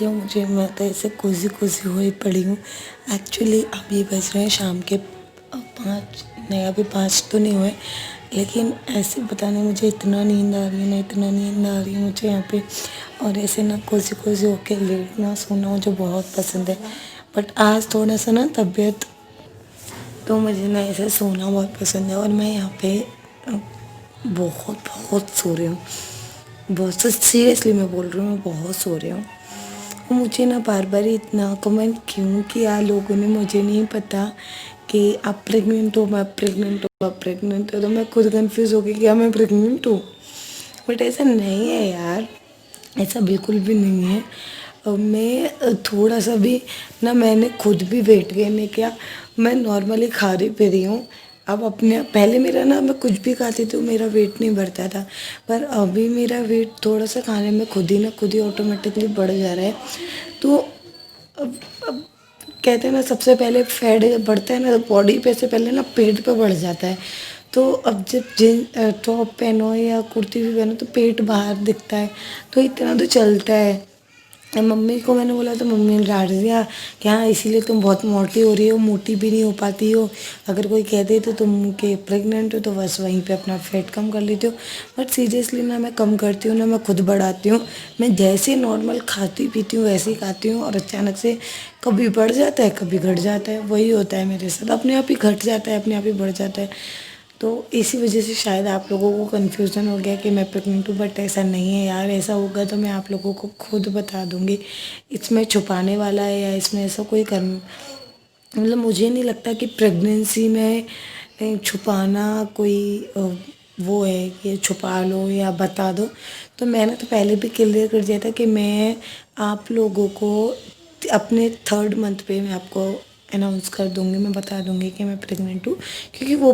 देख लो मुझे, मैं तो ऐसे कोसी कोसी हुई पड़ी हूँ। एक्चुअली अब ये बज रहे हैं शाम के 5, नहीं अभी 5 तो नहीं हुए, लेकिन ऐसे पता नहीं मुझे इतना नींद आ रही है ना, इतना नींद आ रही है मुझे यहाँ पे। और ऐसे ना कोसी कोसी होके लेटना सोना मुझे बहुत पसंद है। बट आज थोड़ा सा ना तबीयत, तो मुझे ना ऐसे सोना बहुत पसंद है। और मैं यहाँ पे बहुत बहुत सो रही हूँ, बहुत सीरियसली मैं बोल रही हूँ, मैं बहुत सो रही हूँ। मुझे ना बार बार इतना कमेंट क्यों किया लोगों ने, मुझे नहीं पता कि आप प्रेग्नेंट हो, मैं प्रेग्नेंट हूँ, आप प्रेग्नेंट हो। तो मैं खुद कंफ्यूज हो गई कि मैं प्रेग्नेंट हूँ। बट ऐसा नहीं है यार, ऐसा बिल्कुल भी नहीं है। मैं थोड़ा सा भी ना, मैंने खुद भी वेट गेन नहीं किया। मैं नॉर्मली खा रही पी रही हूँ। अब अपने पहले मेरा ना, मैं कुछ भी खाती तो मेरा वेट नहीं बढ़ता था, पर अभी मेरा वेट थोड़ा सा खाने में खुद ही ऑटोमेटिकली बढ़ जा रहा है। तो अब कहते हैं ना, सबसे पहले फैट बढ़ता है ना तो बॉडी पे से पहले ना पेट पे बढ़ जाता है। तो अब जब टॉप पहनो या कुर्ती भी पहनो तो पेट बाहर दिखता है, तो इतना तो चलता है। मम्मी को मैंने बोला तो मम्मी ने डांट दिया कि हाँ इसीलिए तुम बहुत मोटी हो रही हो, मोटी भी नहीं हो पाती हो। अगर कोई कह दे तो तुम के प्रेग्नेंट हो तो बस वहीं पे अपना फैट कम कर लेती हो। बट सीरियसली ना मैं कम करती हूँ ना मैं खुद बढ़ाती हूँ। मैं जैसे नॉर्मल खाती पीती हूँ वैसे ही खाती हूँ, और अचानक से कभी बढ़ जाता है कभी घट जाता है, वही होता है मेरे साथ। अपने आप ही घट जाता है, अपने आप ही बढ़ जाता है। तो इसी वजह से शायद आप लोगों को कन्फ्यूज़न हो गया कि मैं प्रेग्नेंट हूँ, बट ऐसा नहीं है यार। ऐसा होगा तो मैं आप लोगों को खुद बता दूँगी। इसमें छुपाने वाला है या इसमें ऐसा कोई कर, मतलब मुझे नहीं लगता कि प्रेगनेंसी में छुपाना कोई वो है कि छुपा लो या बता दो। तो मैंने तो पहले भी क्लियर कर दिया था कि मैं आप लोगों को अपने 3rd मंथ पे मैं आपको अनाउंस कर दूँगी, मैं बता दूँगी कि मैं प्रेग्नेंट हूँ। क्योंकि वो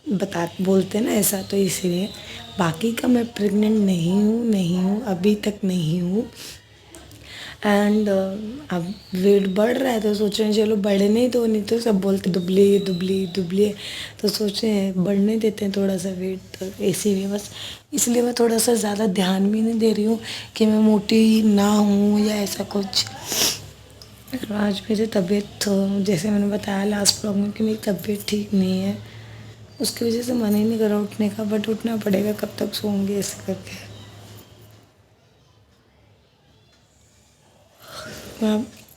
बोलते हैं ना ऐसा, तो इसीलिए। बाकी का मैं प्रेग्नेंट नहीं हूँ अभी तक नहीं हूँ। एंड अब वेट बढ़ रहा है तो सोच रहे हैं चलो बढ़ने दो, नहीं तो सब बोलते दुबली दुबली दुबली है। तो सोच रहे हैं बढ़ने देते हैं थोड़ा सा वेट, तो इसीलिए बस, इसलिए मैं थोड़ा सा ज़्यादा ध्यान भी नहीं दे रही हूँ कि मैं मोटी ना हूँ या ऐसा कुछ। आज मेरी तबीयत, जैसे मैंने बताया लास्ट ब्लॉग में कि मेरी तबीयत ठीक नहीं है, उसकी वजह से मन ही नहीं कर रहा उठने का। बट उठना पड़ेगा, कब तक सोऊंगी ऐसे करके। मैं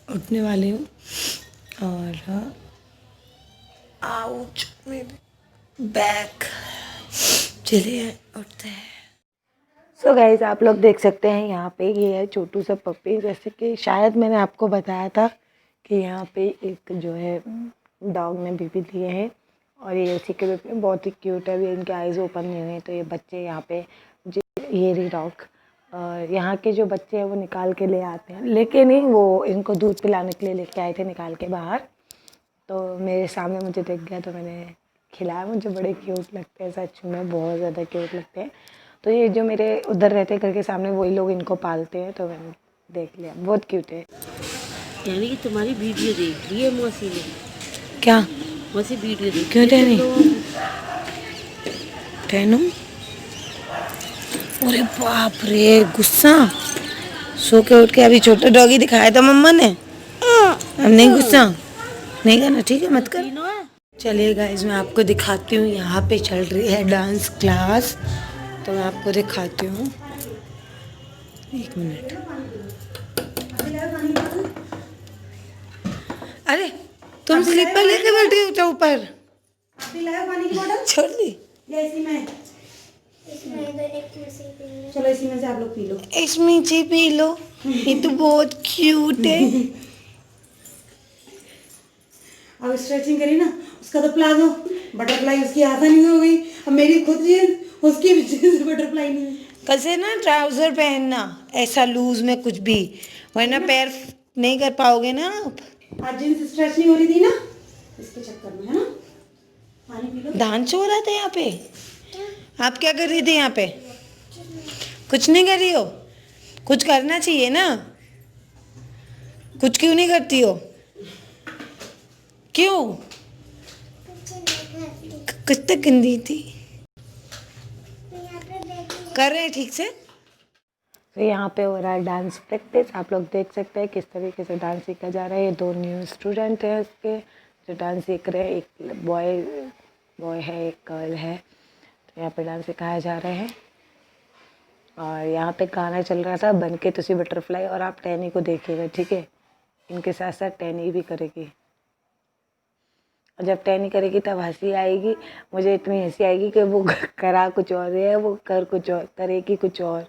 उठने वाली हूँ और आउच मेरे बैक, चलिए उठते हैं। सो गाइस, आप लोग देख सकते हैं यहाँ पे ये है छोटू सा पप्पी। जैसे कि शायद मैंने आपको बताया था कि यहाँ पे एक जो है डॉग ने बेबी दिए हैं, और ये उसी के बेबी बहुत ही क्यूट है। अभी इनके आइज़ ओपन नहीं हुए, तो ये बच्चे यहाँ पे ये रही डॉग। और यहाँ के जो बच्चे हैं वो निकाल के ले आते हैं, लेके नहीं, वो इनको दूध पिलाने के लिए लेके आए थे निकाल के बाहर। तो मेरे सामने मुझे दिख गया तो मैंने खिलाया। मुझे बड़े क्यूट लगते हैं, सच में बहुत ज़्यादा क्यूट लगते हैं। तो ये जो मेरे उधर रहते घर के सामने वही लोग इनको पालते हैं, तो मैंने देख लिया, बहुत क्यूट है। यानी कि तुम्हारी वीडियो देख ली है मौसी ने। क्या मौसी वीडियो देख क्यों ली नहीं है टहनू? अरे बाप रे, गुस्सा। सो के उठ के अभी छोटा डॉगी दिखाया था मम्मा ने, अब नहीं गुस्सा नहीं करना, ठीक है मत कर। तीनों है। चलिए गाइस, मैं आपको दिखाती हूँ, यहाँ पे चल रही है डांस क्लास, तो मैं आपको दिखाती हूँ। 1 मिनट। अरे तुम स्लीपर लेके बैठे हो तो ऊपर पानी की बोतल छोड़ दी। इसी में चलो, इसी में से आप लोग पी लो, इसमें से पी लो। ये तो बहुत क्यूट है। अब स्ट्रेचिंग करी ना, उसका तो प्लाजो बटरफ्लाई उसकी आसानी से हो गई। अब मेरी खुद जींस, उसकी भी जींस बटरफ्लाई नहीं हुई। कल से ना ट्राउजर पहनना ऐसा लूज में कुछ भी, वरना पैर नहीं कर पाओगे ना आप। आज जींस स्ट्रेच नहीं हो रही थी ना, इसके चक्कर में, है ना। पानी पी लो। डांस हो रहा था यहाँ पे, आप क्या कर रही थी यहाँ पे? कुछ नहीं कर रही हो, कुछ करना चाहिए ना, कुछ क्यों नहीं करती हो? क्यों? कुछ तो गंदी थी, कर रहे हैं ठीक से। तो यहाँ पे हो रहा है डांस प्रैक्टिस। आप लोग देख सकते हैं किस तरीके से डांस सीखा जा रहा है। ये 2 न्यू स्टूडेंट हैं उसके जो डांस सीख रहे हैं। एक बॉय है, एक गर्ल है। तो यहाँ पे डांस सिखाया जा रहा है और यहाँ पे गाना चल रहा था बन के तुसी बटरफ्लाई। और आप टैनी को देखिएगा, ठीक है। इनके साथ साथ टैनी भी करेगी और जब टैनी करेगी तब हंसी आएगी। मुझे इतनी हंसी आएगी कि वो करा कुछ और है, वो कर कुछ और, करेगी कुछ और।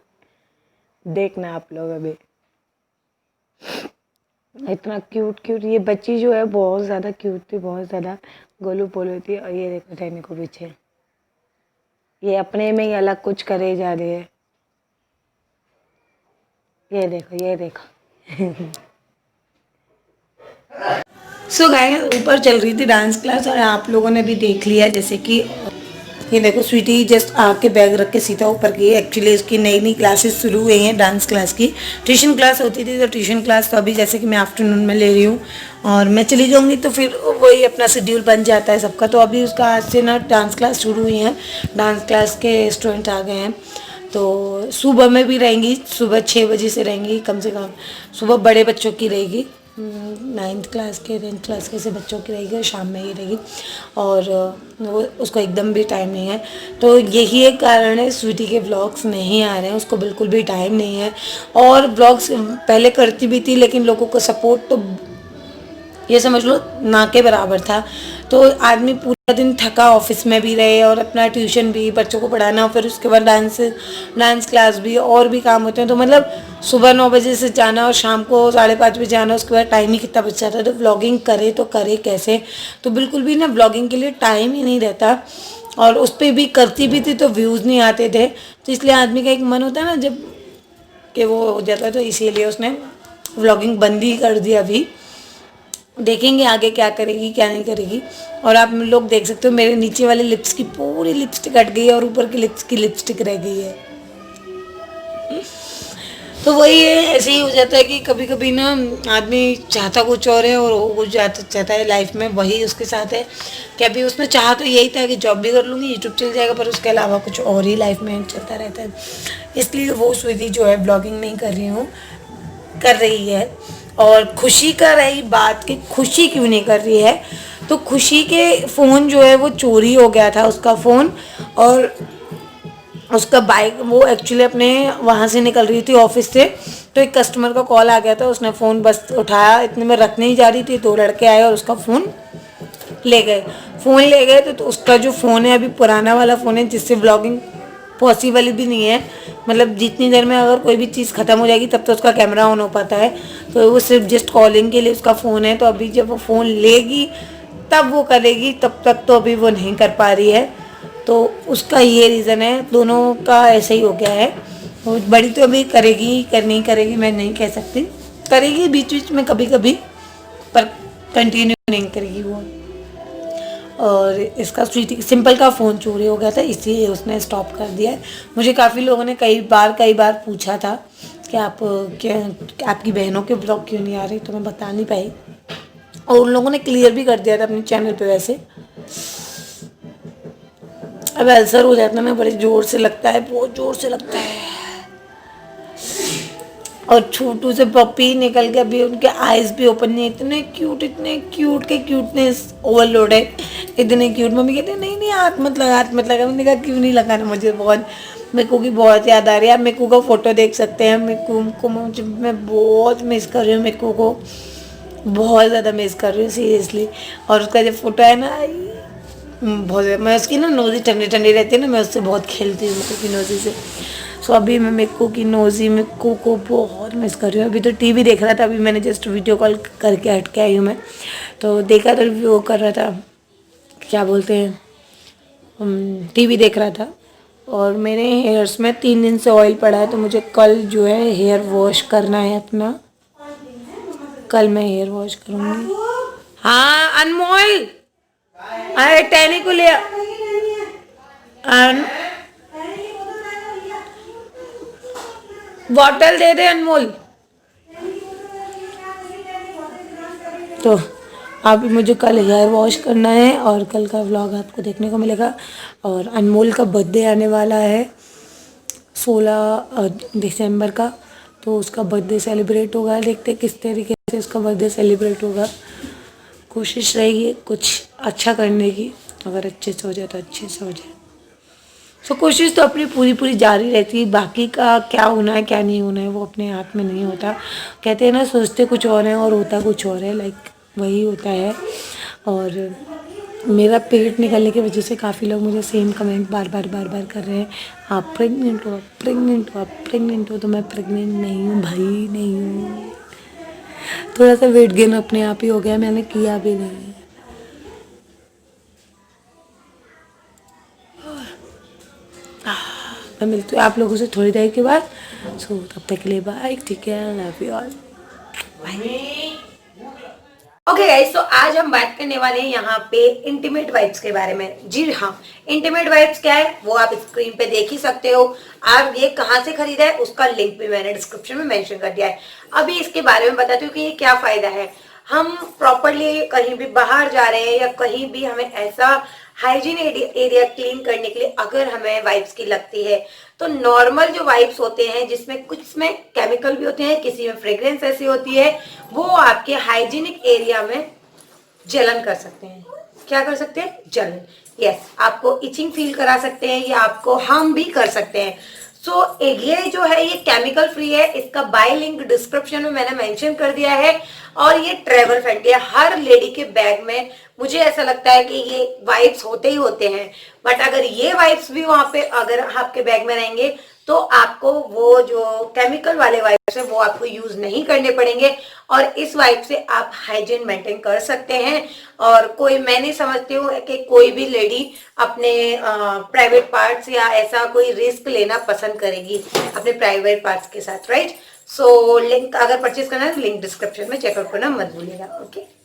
देखना आप लोग अभी। इतना क्यूट क्यूट ये बच्ची जो है बहुत ज़्यादा क्यूट थी, बहुत ज़्यादा गोलू पोलू थी। और ये देखो टैनी को पीछे, ये अपने में ही अलग कुछ करे जा रही है। ये देखो, ये देखो। सो गाइस, ऊपर चल रही थी डांस क्लास और आप लोगों ने भी देख लिया। जैसे कि ये देखो स्वीटी जस्ट आके बैग रख के सीधा ऊपर गई। एक्चुअली इसकी नई नई क्लासेस शुरू हुई हैं डांस क्लास की। ट्यूशन क्लास होती थी तो ट्यूशन क्लास तो अभी जैसे कि मैं आफ्टरनून में ले रही हूँ और मैं चली जाऊँगी तो फिर वही अपना शेड्यूल बन जाता है सबका। तो अभी उसका आज से ना डांस क्लास शुरू हुई है। डांस क्लास के स्टूडेंट आ गए हैं तो सुबह में भी रहेंगी, सुबह 6 बजे से रहेंगी कम से कम। सुबह बड़े बच्चों की रहेगी, 9th क्लास के 10th क्लास के से बच्चों की रहेगी और शाम में ही रहेगी। और वो उसको एकदम भी टाइम नहीं है। तो यही एक कारण है स्वीटी के व्लॉग्स नहीं आ रहे हैं, उसको बिल्कुल भी टाइम नहीं है। और व्लॉग्स पहले करती भी थी लेकिन लोगों को सपोर्ट तो ये समझ लो ना के बराबर था। तो आदमी पूरा दिन थका, ऑफिस में भी रहे और अपना ट्यूशन भी, बच्चों को पढ़ाना, फिर उसके बाद डांस क्लास भी और भी काम होते हैं। तो मतलब सुबह 9 बजे से जाना और शाम को 5:30 बजे आना, उसके बाद टाइम ही कितना बच जाता है। तो व्लॉगिंग करे तो करे कैसे। तो बिल्कुल भी ना व्लॉगिंग के लिए टाइम ही नहीं रहता। और उस पर भी करती भी थी तो व्यूज़ नहीं आते थे। तो इसलिए आदमी का एक मन होता है ना जब कि वो हो जाता है, तो इसीलिए उसने व्लॉगिंग बंद ही कर दी। अभी देखेंगे आगे क्या करेगी क्या नहीं करेगी। और आप लोग देख सकते हो मेरे नीचे वाले लिप्स की पूरी लिपस्टिक हट गई है और ऊपर की लिप्स की लिपस्टिक रह गई है। तो वही है, ऐसे ही हो जाता है कि कभी कभी ना आदमी चाहता कुछ और है और वो कुछ चाहता है लाइफ में, वही उसके साथ है कि अभी उसने चाहा तो यही था कि जॉब भी कर लूँगी, यूट्यूब चल जाएगा, पर उसके अलावा कुछ और ही लाइफ में चलता रहता है। इसलिए वो स्वीटी जो है ब्लॉगिंग नहीं कर रही है। और खुशी का रही बात कि खुशी क्यों नहीं कर रही है, तो खुशी के फ़ोन जो है वो चोरी हो गया था उसका फ़ोन। और उसका बाइक, वो एक्चुअली अपने वहाँ से निकल रही थी ऑफिस से, तो एक कस्टमर का कॉल आ गया था। उसने फ़ोन बस उठाया, इतने में रखने ही जा रही थी, 2 लड़के आए और उसका फ़ोन ले गए। फ़ोन ले गए तो उसका जो फ़ोन है अभी पुराना वाला फ़ोन है जिससे ब्लॉगिंग पॉसिबल भी नहीं है। मतलब जितनी देर में अगर कोई भी चीज़ ख़त्म हो जाएगी तब तो उसका कैमरा ऑन हो पाता है। तो वो सिर्फ जस्ट कॉलिंग के लिए उसका फ़ोन है। तो अभी जब वो फ़ोन लेगी तब वो करेगी, तब तक तो अभी वो नहीं कर पा रही है। तो उसका ये रीज़न है, दोनों का ऐसे ही हो गया है। वो बड़ी तो अभी करेगी, नहीं करेगी मैं नहीं कह सकती, करेगी बीच बीच में कभी कभी, पर कंटिन्यू नहीं करेगी वो। और इसका स्वीटी सिंपल का फ़ोन चोरी हो गया था, इसीलिए उसने स्टॉप कर दिया है। मुझे काफ़ी लोगों ने कई बार पूछा था कि आपकी बहनों के ब्लॉग क्यों नहीं आ रही, तो मैं बता नहीं पाई। और उन लोगों ने क्लियर भी कर दिया था अपने चैनल पे। वैसे अब अल्सर हो जाता है ना, बड़े ज़ोर से लगता है, बहुत ज़ोर से लगता है। और छोटू से पपी निकल के अभी उनके आईज भी ओपन नहीं, इतने क्यूट के क्यूटनेस ओवरलोड है, इतने क्यूट। मम्मी कहते हैं नहीं हाथ मत लगा, मैंने कहा क्यों नहीं लगाना, मुझे बहुत मिक्कू की बहुत याद आ रही है। आप मिक्कू का फ़ोटो देख सकते हैं। मिक्कू को मैं बहुत मिस कर रही हूँ, मिक्कू को बहुत ज़्यादा मिस कर रही हूँ सीरियसली। और उसका जब फोटो है ना, बहुत ज़्यादा, मैं उसकी ना नोज़ी ठंडी रहती है ना, मैं उससे बहुत खेलती हूँ मिक्कू की नोज़ी से। सो अभी मैं मिक्कू को बहुत मिस कर रही हूँ। अभी तो टीवी देख रहा था, अभी मैंने जस्ट वीडियो कॉल करके हट के आई हूँ मैं। तो देखा तो वो कर रहा था, क्या बोलते हैं, टीवी देख रहा था। और मेरे हेयर्स में 3 दिन से ऑयल पड़ा है, तो मुझे कल जो है हेयर वॉश करना है अपना। कल मैं हेयर वॉश करूँगी। हाँ अनमोल, अरे टैनी को ले बॉटल दे दे अनमोल। तो अभी मुझे कल हेयर वॉश करना है और कल का व्लॉग आपको देखने को मिलेगा। और अनमोल का बर्थडे आने वाला है, 16 दिसंबर का, तो उसका बर्थडे सेलिब्रेट होगा। देखते किस तरीके से उसका बर्थडे सेलिब्रेट होगा। कोशिश रहेगी कुछ अच्छा करने की, अगर अच्छे से हो जाए तो अच्छे से हो जाए। तो कोशिश तो अपनी पूरी पूरी जारी रहती है, बाकी का क्या होना है क्या नहीं होना है वो अपने हाथ में नहीं होता। कहते हैं ना, सोचते कुछ और है और होता कुछ और है, लाइक वही होता है। और मेरा पेट निकलने की वजह से काफ़ी लोग मुझे सेम कमेंट बार बार कर रहे हैं, आप प्रेग्नेंट हो, आप प्रेग्नेंट हो, आप प्रेग्नेंट हो। तो मैं प्रेग्नेंट नहीं हूँ भाई, नहीं हूँ। थोड़ा सा वेट गेन अपने आप ही हो गया, मैंने किया भी नहीं। मैं मिलती हूँ आप लोगों से थोड़ी देर के बाद। सो तब तक के लिए बाय, ठीक है, love you all, bye. Okay guys, तो आज हम बात करने वाले हैं यहाँ पे इंटीमेट वाइब्स के बारे में। जी हाँ, इंटीमेट वाइब्स क्या है वो आप स्क्रीन पे देख ही सकते हो। आप ये कहाँ से खरीदा है उसका लिंक भी मैंने डिस्क्रिप्शन में मेंशन कर दिया है। अभी इसके बारे में बताती हूँ कि ये क्या फायदा है। हम प्रॉपरली कहीं भी बाहर जा रहे हैं या कहीं भी हमें ऐसा हाइजीन एरिया क्लीन करने के लिए अगर हमें वाइब्स की लगती है, तो नॉर्मल जो वाइब्स होते हैं जिसमें कुछ में केमिकल भी होते हैं, किसी में फ्रेग्रेंस ऐसी होती है, वो आपके हाइजीनिक एरिया में जलन कर सकते हैं। क्या कर सकते हैं? जलन। यस, आपको इचिंग फील करा सकते हैं या आपको हार्म भी कर सकते हैं। सो ये जो है ये केमिकल फ्री है, इसका बाय लिंक डिस्क्रिप्शन में मैंने मेंशन कर दिया है। और ये ट्रेवल फ्रेंडली है, हर लेडी के बैग में मुझे ऐसा लगता है कि ये वाइब्स होते ही होते हैं। बट अगर ये वाइब्स भी वहां पे अगर आपके बैग में रहेंगे तो आपको वो जो केमिकल वाले वाइप्स है वो आपको यूज नहीं करने पड़ेंगे और इस वाइप से आप हाइजीन मेंटेन कर सकते हैं। और कोई, मैं नहीं समझती हूँ कि कोई भी लेडी अपने प्राइवेट पार्ट्स या ऐसा कोई रिस्क लेना पसंद करेगी अपने प्राइवेट पार्ट्स के साथ, राइट। सो लिंक अगर परचेज करना है तो लिंक डिस्क्रिप्शन में चेकआउट करना मत भूलिएगा। ओके।